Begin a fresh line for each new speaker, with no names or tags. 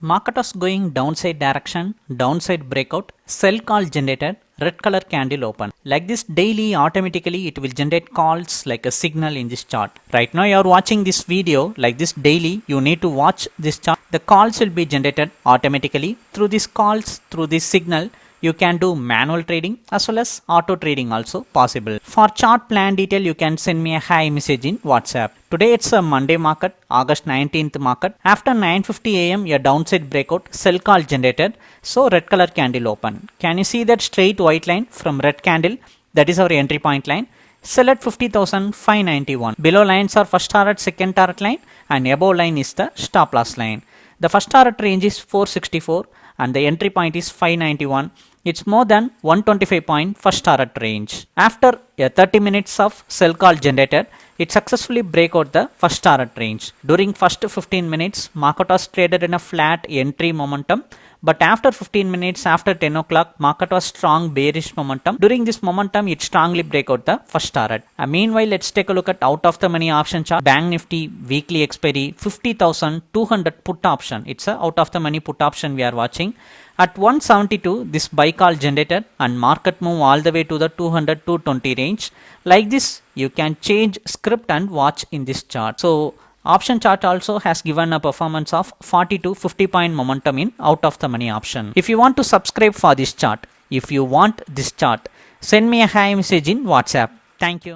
Market was going downside direction, downside breakout, sell call generated, red color candle open. Like this daily automatically it will generate calls like a signal in this chart. Right now you are watching this video like this daily, you need to watch this chart. The calls will be generated automatically. Through these calls, through this signal, you can do manual trading as well as auto trading also possible. For chart plan detail, you can send me a hi message in WhatsApp. Today it's a Monday market, August 19th market. After 9:50 am, a downside breakout, sell call generated. So red color candle open. Can you see that straight white line from red candle? That is our entry point line. Sell at 50,591. Below lines are first target, second target line, and above line is the stop loss line. The first target range is 464 and the entry point is 591. It's more than 125 point first target range. After 30 minutes of sell call generated, it successfully break out the first target range. During first 15 minutes, market was traded in a flat entry momentum. But after 15 minutes, after 10 o'clock, market was strong bearish momentum. During this momentum, it strongly break out the first target. Meanwhile, let's take a look at out of the money option chart. Bank Nifty weekly expiry 50,200 put option. It's a out of the money put option we are watching. At 172, this buy call generated and market move all the way to the 200-220 range. Like this, you can change script and watch in this chart. So option chart also has given a performance of 40 to 50 point momentum in out of the money option. If you want to subscribe for this chart, if you want this chart, send me a hi message in WhatsApp. Thank you.